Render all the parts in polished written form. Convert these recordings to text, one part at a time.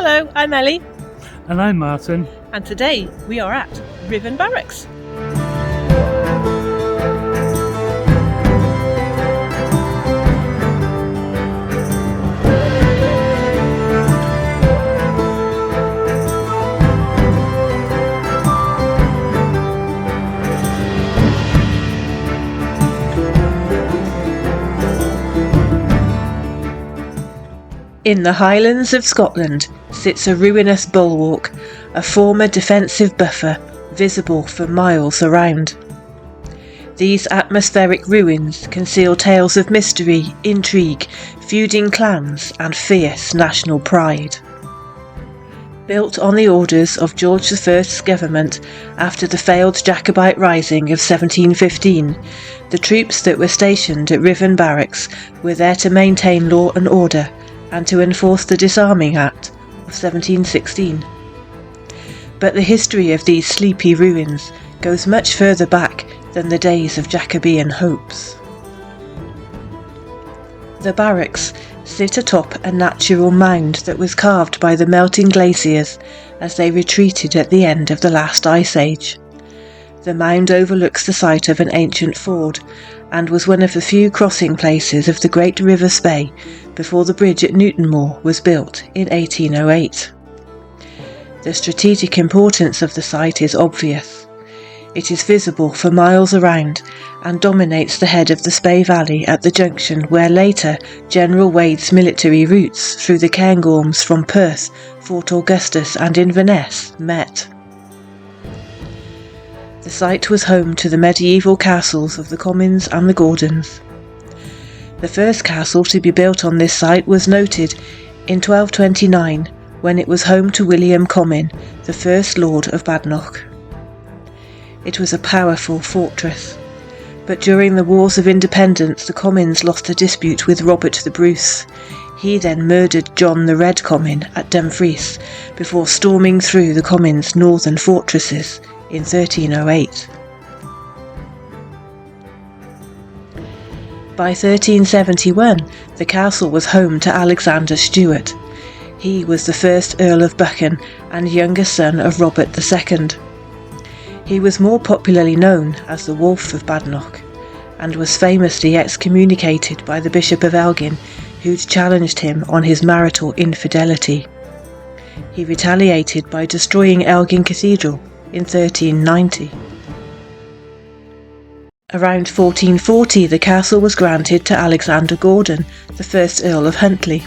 Hello, I'm Ellie. And I'm Martin. And today we are at Ruthven Barracks. In the Highlands of Scotland sits a ruinous bulwark, a former defensive buffer visible for miles around. These atmospheric ruins conceal tales of mystery, intrigue, feuding clans and fierce national pride. Built on the orders of George I's government after the failed Jacobite rising of 1715, the troops that were stationed at Ruthven Barracks were there to maintain law and order and to enforce the Disarming Act of 1716. But the history of these sleepy ruins goes much further back than the days of Jacobean hopes. The barracks sit atop a natural mound that was carved by the melting glaciers as they retreated at the end of the last ice age. The mound overlooks the site of an ancient ford and was one of the few crossing places of the Great River Spey before the bridge at Newtonmore was built in 1808. The strategic importance of the site is obvious. It is visible for miles around and dominates the head of the Spey Valley at the junction where later General Wade's military routes through the Cairngorms from Perth, Fort Augustus and Inverness met. The site was home to the medieval castles of the Comyns and the Gordons. The first castle to be built on this site was noted in 1229 when it was home to William Comyn, the first Lord of Badenoch. It was a powerful fortress, but during the Wars of Independence the Comyns lost a dispute with Robert the Bruce. He then murdered John the Red Comyn at Dumfries before storming through the Comyns' northern fortresses in 1308. By 1371, the castle was home to Alexander Stewart. He was the first Earl of Buchan and younger son of Robert II. He was more popularly known as the Wolf of Badenoch, and was famously excommunicated by the Bishop of Elgin, who'd challenged him on his marital infidelity. He retaliated by destroying Elgin Cathedral in 1390. Around 1440 the castle was granted to Alexander Gordon, the first Earl of Huntly.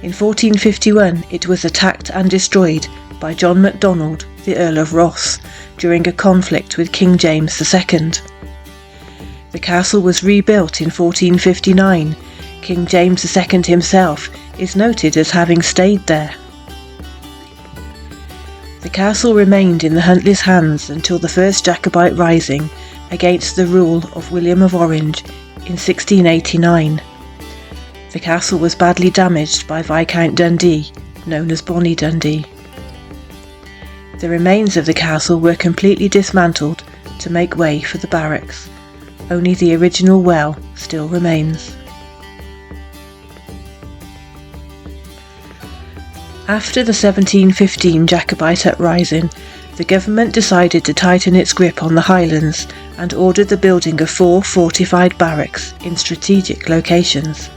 In 1451 it was attacked and destroyed by John MacDonald, the Earl of Ross, during a conflict with King James II. The castle was rebuilt in 1459. King James II himself is noted as having stayed there. The castle remained in the Huntleys' hands until the first Jacobite rising against the rule of William of Orange in 1689. The castle was badly damaged by Viscount Dundee, known as Bonnie Dundee. The remains of the castle were completely dismantled to make way for the barracks. Only the original well still remains. After the 1715 Jacobite uprising, the government decided to tighten its grip on the Highlands and ordered the building of 4 fortified barracks in strategic locations: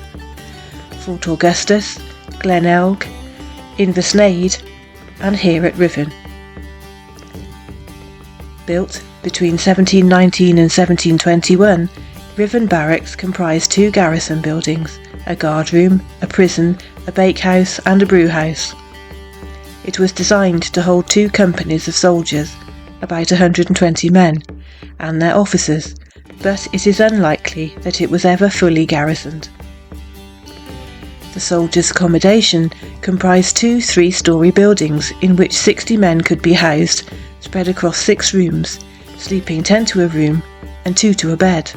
Fort Augustus, Glenelg, Inversnaid, and here at Ruthven. Built between 1719 and 1721, Ruthven Barracks comprised 2 garrison buildings, a guard room, a prison, a bakehouse and a brewhouse. It was designed to hold 2 companies of soldiers, about 120 men, and their officers, but it is unlikely that it was ever fully garrisoned. The soldiers' accommodation comprised 2 3-storey buildings in which 60 men could be housed, spread across 6 rooms, sleeping 10 to a room and 2 to a bed.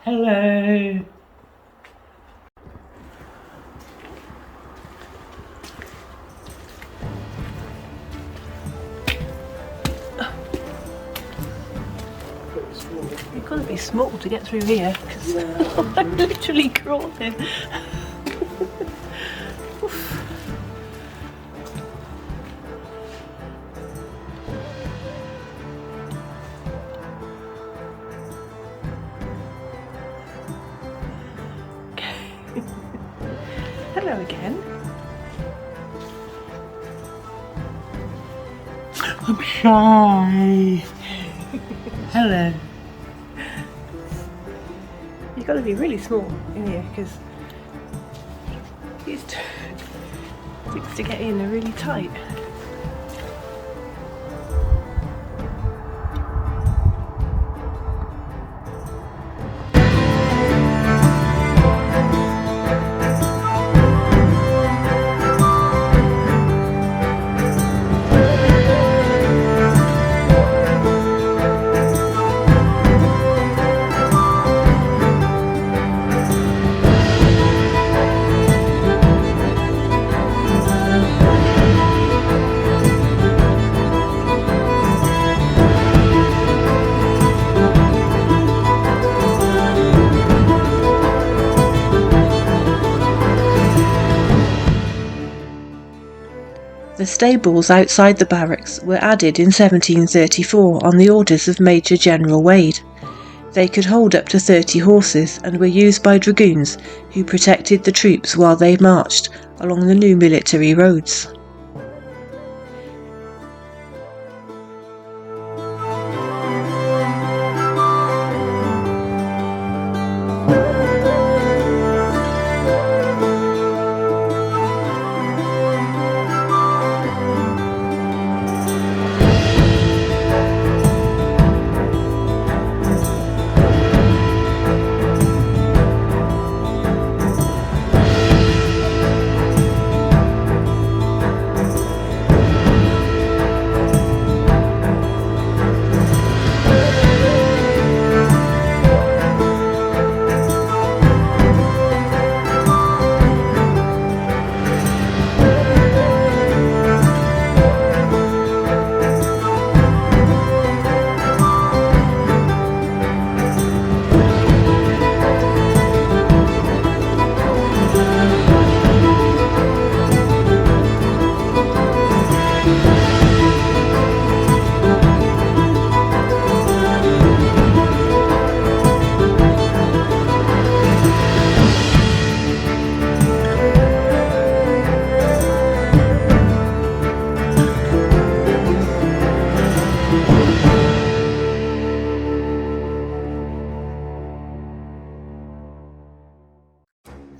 Hello. You've got to be small to get through here, because I'm literally crawling. Hello again. I'm shy. Hello. You've got to be really small in here, because these things to get in are really tight. The stables outside the barracks were added in 1734 on the orders of Major General Wade. They could hold up to 30 horses and were used by dragoons who protected the troops while they marched along the new military roads.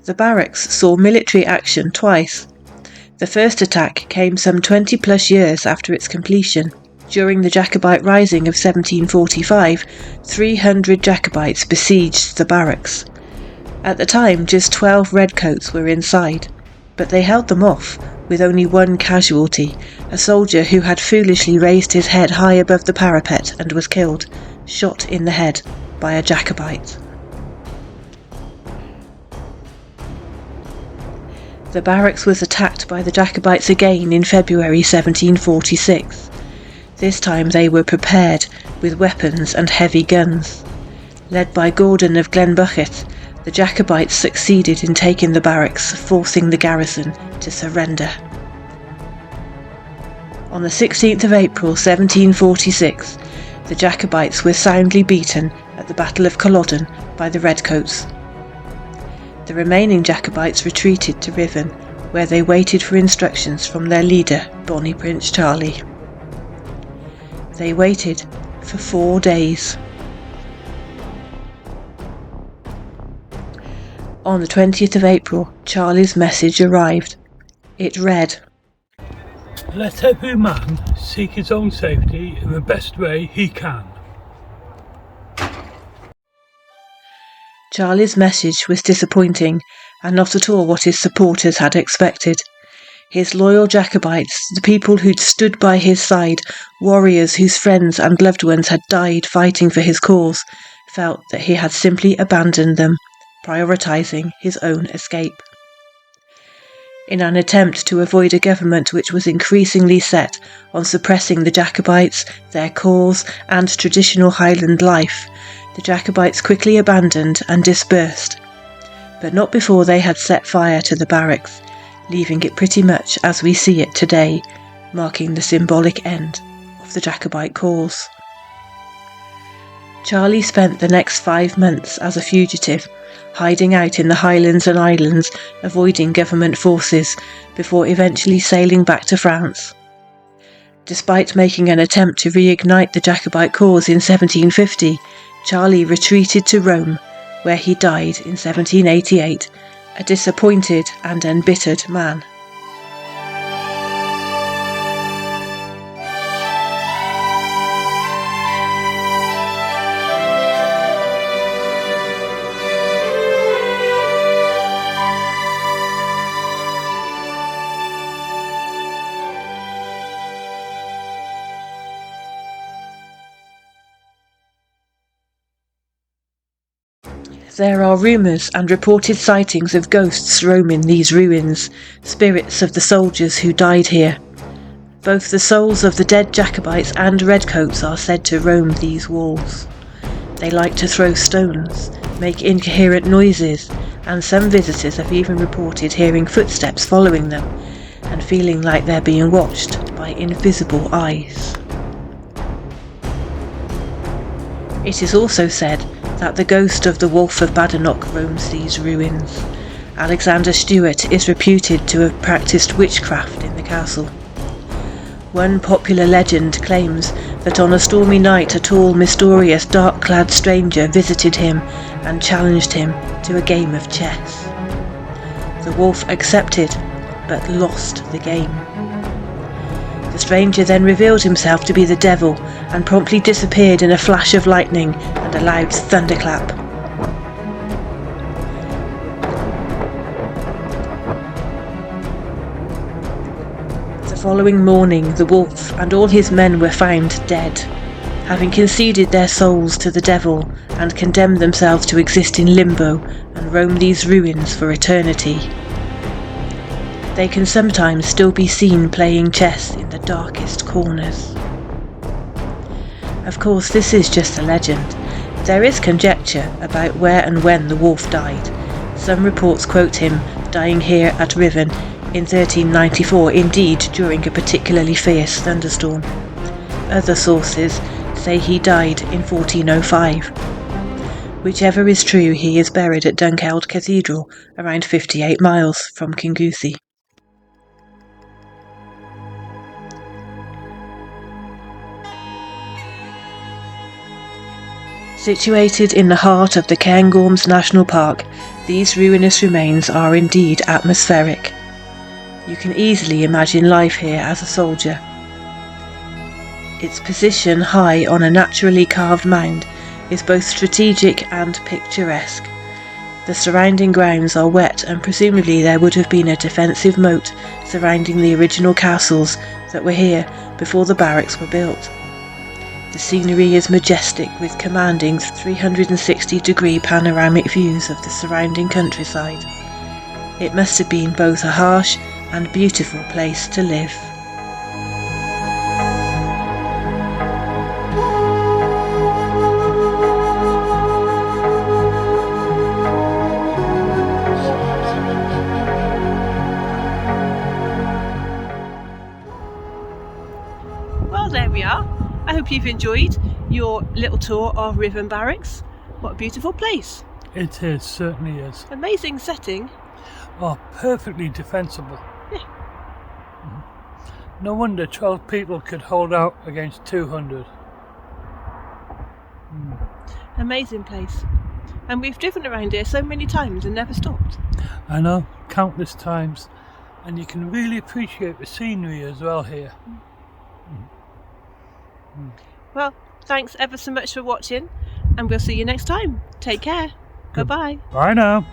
The barracks saw military action twice. The first attack came some 20 plus years after its completion. During the Jacobite Rising of 1745, 300 Jacobites besieged the barracks. At the time, just 12 redcoats were inside, but they held them off with only one casualty, a soldier who had foolishly raised his head high above the parapet and was killed, shot in the head by a Jacobite. The barracks was attacked by the Jacobites again in February 1746. This time they were prepared with weapons and heavy guns. Led by Gordon of Glenbucket, the Jacobites succeeded in taking the barracks, forcing the garrison to surrender. On the 16th of April 1746, the Jacobites were soundly beaten at the Battle of Culloden by the Redcoats. The remaining Jacobites retreated to Ruthven, where they waited for instructions from their leader, Bonnie Prince Charlie. They waited for 4 days. On the 20th of April, Charlie's message arrived. It read, Let every man seek his own safety in the best way he can. Charlie's message was disappointing and not at all what his supporters had expected. His loyal Jacobites, the people who'd stood by his side, warriors whose friends and loved ones had died fighting for his cause, felt that he had simply abandoned them, prioritising his own escape. In an attempt to avoid a government which was increasingly set on suppressing the Jacobites, their cause and traditional Highland life, the Jacobites quickly abandoned and dispersed, but not before they had set fire to the barracks, leaving it pretty much as we see it today, marking the symbolic end of the Jacobite cause. Charlie spent the next 5 months as a fugitive, hiding out in the Highlands and Islands, avoiding government forces, before eventually sailing back to France. Despite making an attempt to reignite the Jacobite cause in 1750, Charlie retreated to Rome, where he died in 1788, a disappointed and embittered man. There are rumours and reported sightings of ghosts roaming these ruins, spirits of the soldiers who died here. Both the souls of the dead Jacobites and redcoats are said to roam these walls. They like to throw stones, make incoherent noises, and some visitors have even reported hearing footsteps following them and feeling like they're being watched by invisible eyes. It is also said that the ghost of the Wolf of Badenoch roams these ruins. Alexander Stewart is reputed to have practiced witchcraft in the castle. One popular legend claims that on a stormy night a tall, mysterious, dark-clad stranger visited him and challenged him to a game of chess. The wolf accepted, but lost the game. The stranger then revealed himself to be the devil and promptly disappeared in a flash of lightning and a loud thunderclap. The following morning, the wolf and all his men were found dead, having conceded their souls to the devil and condemned themselves to exist in limbo and roam these ruins for eternity. They can sometimes still be seen playing chess in the darkest corners. Of course, this is just a legend. There is conjecture about where and when the wolf died. Some reports quote him dying here at Ruthven in 1394, indeed during a particularly fierce thunderstorm. Other sources say he died in 1405. Whichever is true, he is buried at Dunkeld Cathedral, around 58 miles from Kingussie. Situated in the heart of the Cairngorms National Park, these ruinous remains are indeed atmospheric. You can easily imagine life here as a soldier. Its position high on a naturally carved mound is both strategic and picturesque. The surrounding grounds are wet and presumably there would have been a defensive moat surrounding the original castles that were here before the barracks were built. The scenery is majestic with commanding 360-degree panoramic views of the surrounding countryside. It must have been both a harsh and beautiful place to live. Well, there we are. I hope you've enjoyed your little tour of Ruthven Barracks. What a beautiful place. It is, certainly is. Amazing setting. Oh, perfectly defensible. Yeah. No wonder 12 people could hold out against 200. Amazing place. And we've driven around here so many times and never stopped. I know, countless times. And you can really appreciate the scenery as well here. Well, thanks ever so much for watching, and we'll see you next time. Take care. Bye-bye. Bye now.